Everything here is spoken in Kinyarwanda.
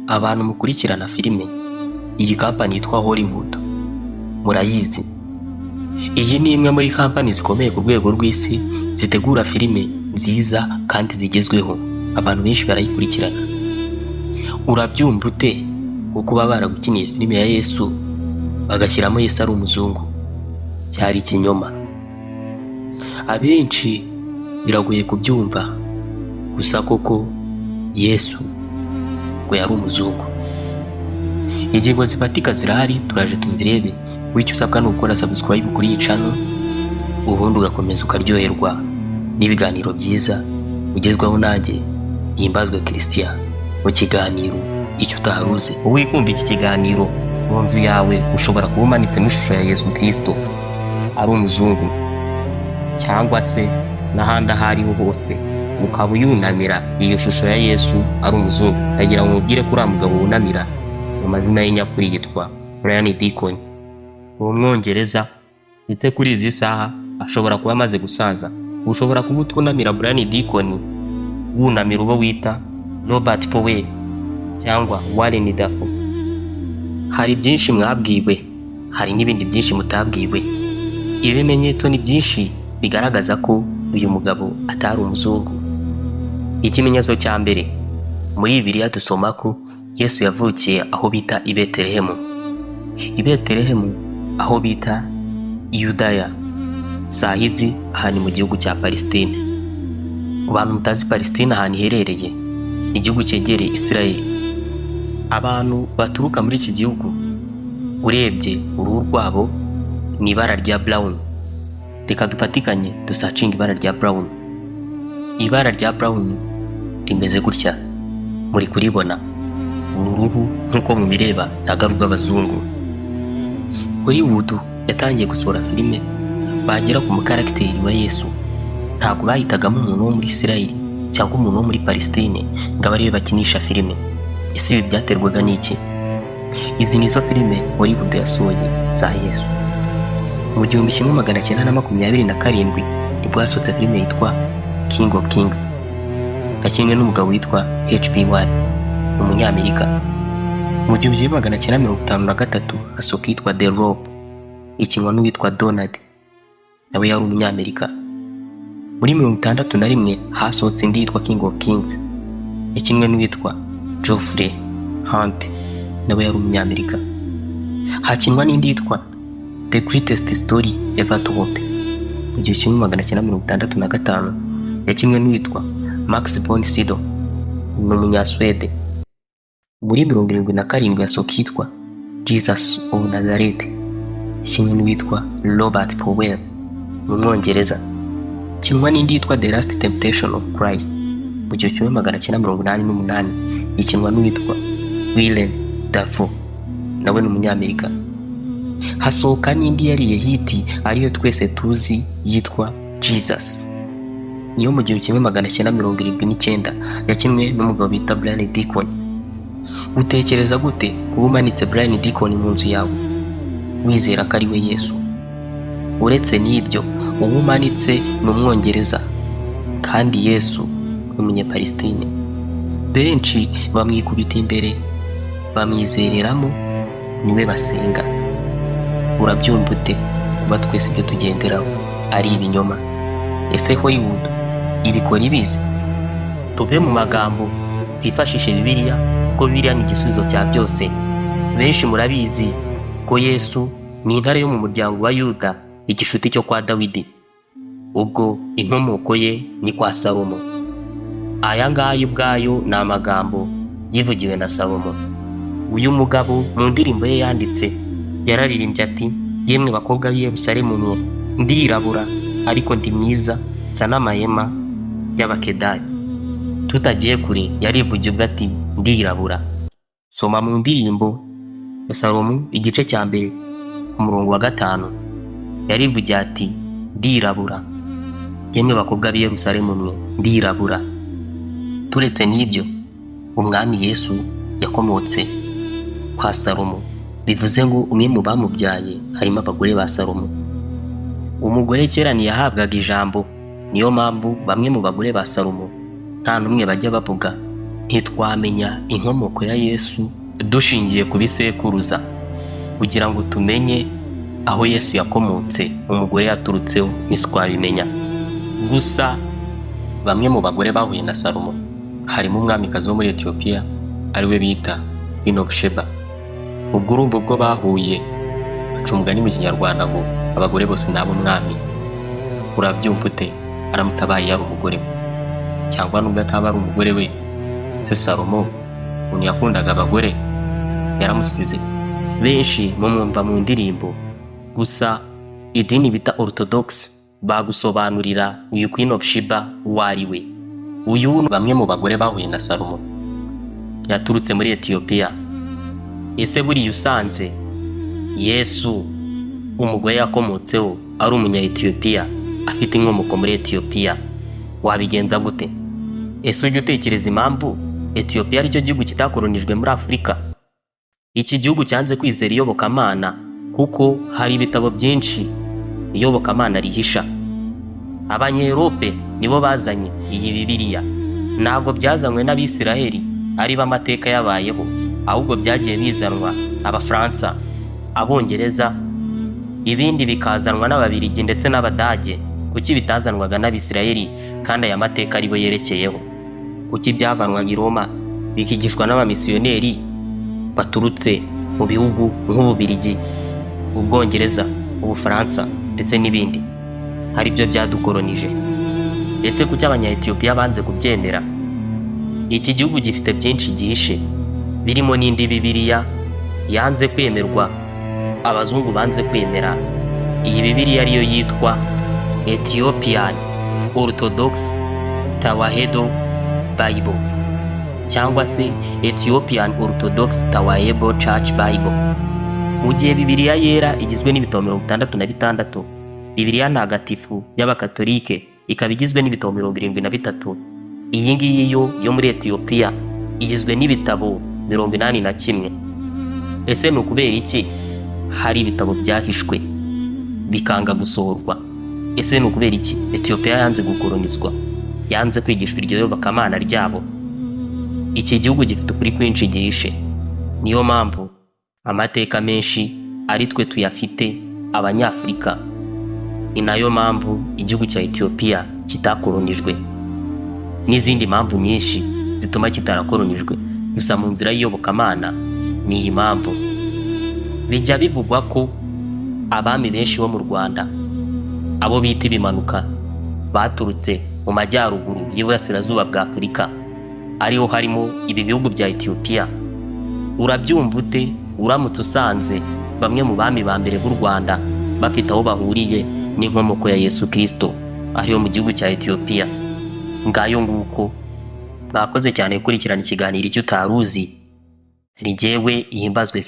Abantu mukurikirana filime, iyi kampani yitwa Hollywood murayizi. Iyi ni imwe muri kampani zikomeye ku rwego rw'isi zitegura filime nziza kandi zigezweho. Abantu benshi barayikurikirana. Urabyumva ute kuko baba baragukiniye filime ya Yesu bagashyiramo Yesu ari umuzungu? Cyari ikinyoma. Abenshi biragoye kubyumva, gusa koko Yesu ngo yari umuzungu. Ingingo zifatika zirahari, turaje tuzirebe. Wicyo usabwa ni ugukora subscribe kuri iyi channel, ubundi ugakomeza ukaryoherwa n'ibiganiro byiza ugezwaho nanjye Himbazwe Christian mu kiganiro icyo utaharuzi. Wowe kumva iki kiganiro mu nzu yawe ushobora kuba umanitsemo ishusho ya Yesu Kristo ari umuzungu, cyangwa se n'ahandi aho ariho hose ukaba uyunamira iyo shusho ya Yesu ari umuzungu. Agira ngo mubwire ko uriya mugabo wunamira mu mazina ye nyakuri yitwa Brian Deacon, uwo Mwongereza, ndetse kuri izi saha ashobora kuba amaze gusaza. Ushobora kuba utwunamira Brian Deacon wunamira uwo wita Robert Powell cyangwa Warren Dafoe. Hari byinshi mwabwiwe, hari n'ibindi byinshi mutabwiwe. Ibimenyetso ni byinshi bigaragaza ko uyu mugabo atari umuzungu. Ikimenyetso cya mbere, muri Bibiliya dusoma ko Yesu yavukiye aho bita i Betelehemu. I Betelehemu aho bita Yudaya, sahizi ahantu mu gihugu cya Palestine. Ku bantu mutazi Palestine ahantu iherereye, igihugu cyegereye Israel. Abantu baturuka muri iki gihugu, urebye uruhu rwabo ni ibara rya brown. Reka dufatikanye dusacinga ibara rya brown. Ibara rya brown rimeze gutya, muri kuribona. Uruhu nk'uko mubireba ntabwo rw'abazungu. Hollywood yatangiye gusohora filime bagera ku mukaragiteri wa Yesu, ntabwo bahitagamo umuntu wo muri Israel cyangwa umuntu wo muri Palestine ngo abariwe bakinisha filime. Ese ibi byaterwaga n'iki? Izi nizo filime Hollywood yasohoye za Yesu. Mu 1927 nibwo hasohotse filime yitwa King of Kings, yakinwe n'umugabo witwa H.B. Ward, umunyamerika. Mu 1953 hasohoka yitwa The Rope, ikinwa n'uwitwa Donald, nawe yari umunyamerika. Muri 1961 hasohotse indi yitwa King of Kings, yakinwe n'uwitwa Geoffrey Hunt, nawe yari umunyamerika. Hakinwa n'indi yitwa The Greatest Story Ever Told, mu 1965 yakinwe n'uwitwa Max von Sydow, ni umunyaswede. Muri 1977 yasohoka yitwa Jesus of Nazareth, yakinwe n'uwitwa Robert Powell, mu Mwongereza. Kinwa n'indi yitwa The Last Temptation of Christ, mu 1988 ikinwa n'uwitwa Willem Dafoe, nawe ni umunyamerika. Hasohoka n'indi yariye hiti ariyo twese tuzi yitwa Jesus, niyo mu 1979 yakinwe n'umugabo bita Brian Deacon. Utekereza gute kuba umanitse Brian Deacon mu nzu yawe wizera ko ari we Yesu? Uretse n'ibyo, uwo umanitse ni Umwongereza kandi Yesu ni Umunyapalestine. Benshi bamwikubita imbere, bamwizereramo, niwe basenga. Urabyumva ute kuba twese ibyo tugenderaho ari ibinyoma? Ese Hollywood ibikora ibizi? Tuve mu magambo, twifashishe Bibiliya, ko Bibiliya ni igisubizo cya byose. Benshi murabizi ko Yesu ni intare yo mu muryango wa Yuda, igishuti cyo kwa Dawidi. Ubwo inkomoko ye ni kwa Salomo. Aya ngaya ubwayo ni amagambo yivugiwe na Salomo. Uyu mugabo mu ndirimbo ye yanditse yararirimbye ati, yemwe bakobwa b'i Yerusalemu mwe, ndirabura ariko ndi mwiza, nsa n'amahema y'Abakedayo. Tutagiye kure yarivugiye ubwo ati ndirabura. Soma mu ndirimbo ya Salomo igice cya mbere ku murongo wa 5, yarivugiye ati ndirabura, yemwe bakobwa b'i Yerusalemu mwe, ndirabura. Turetse n'ibyo, umwami Yesu yakomotse kwa Salomo, bivuze ngo umwe mu bamubyaye harimo abagore ba Salomo. Umugore kera ntiyahabwaga ijambo, niyo mpamvu bamwe mu bagore ba Salomo nta n'umwe bajya bavuga ntitwamenya inkomoko ya Yesu dushingiye ku bisekuruza kugira ngo tumenye aho Yesu yakomotse umugore yaturutseho ntitwabimenya. Gusa bamwe mu bagore bahuye na Salomo harimo umwamikazi wo muri Ethiopia ariwe bita Queen of Sheba. Ubwo urumva ubwo bahuye baca umugani mu Kinyarwanda ngo abagore bose nabo umwami. Urabyumva ute aramutse abaye yari umugore we, cyangwa nubwo ataba ari umugore we se Salomo umuntu yakundaga abagore yaramusize? Benshi mumwumva mu ndirimbo, gusa idini bita Orthodox bagusobanurira uyu Queen of Sheba uwo ari we. Uyu bamwe mu bagore bahuye na Salomo yaturutse muri Ethiopia. Ese buriya usanze Yesu umugore yakomotseho ari umunya Ethiopia afite inkomoko muri Ethiopia, wabigenza gute? Ese ujya utekereza impamvu Ethiopia aricyo gihugu kitakolonijwe muri Afurika? Iki gihugu cyanze kwizera iyobokamana kuko hari ibitabo byinshi iyobokamana rihisha. Abanyerope nibo bazanye iyi Bibiliya, ntabwo byazanywe n'Abisiraheli ari b'amateka yabayeho, ahubwo byagiye bizanwa Abafaransa, Abongereza, ibindi bikazanwa n'Ababiligi ndetse n'Abadage. Kuki bitazanwaga n'Abisiraheli kandi aya mateka aribo yerekeyeho? Kuki byavanwaga i Roma bikigishwa n'abamisiyoneri baturutse mu bihugu nk'Ububirigi, Ubwongereza, Ubufaransa ndetse n'ibindi? Hari byo byadukolonije. Ese kuki abanya-Ethiopia banze kubyemera? Iki gihugu gifite byinshi gihishe, birimo n'indi Bibiliya yanze kwemerwa, abazungu banze kwemera. Iyi Bibiliya ariyo yitwa Ethiopian Orthodox Tewahedo Bible cyangwa se Ethiopian Orthodox Tewahedo Church Bible. Mu gihe Bibiliya yera igizwe n'ibitabo 66, Bibiliya ntagatifu y'Abakatolike ikaba igizwe n'ibitabo 73. Iyi ngiyi yo muri Ethiopia igizwe n'ibitabo 81. Ese ni ukubera iki hari ibitabo byahishwe bikanga gusohorwa? Ese ni ukubera iki Ethiopia yanze gukolonizwa, yanze kwigishwa iryo yobokamana ryabo? Iki gihugu gifite ukuri kwinshi gihishe, niyo mpamvu amateka menshi ari twe tuyafite Abanyafurika. Ni nayo mpamvu igihugu cya Ethiopia kitakolonijwe, n'izindi mpamvu nyinshi zituma kitarakolonijwe. Gusa mu nzira y'iyobokamana ni iyi mpamvu. Bijya bivugwa ko abami benshi bo mu Rwanda, abo bita ibimanuka, baturutse mu majyaruguru y'Iburasirazuba bwa Afurika, ariho harimo ibi bihugu bya Ethiopia. Urabyumva ute uramutse usanze bamwe mu bami ba mbere b'u Rwanda bafite aho bahuriye n'inkomoko ya Yesu Kristo ariyo mu gihugu cya Ethiopia? Ngayo nguko. Mwakoze cyane gukurikirana ikiganiro icyo utaruzi. Ni jyewe Ihimbazwe.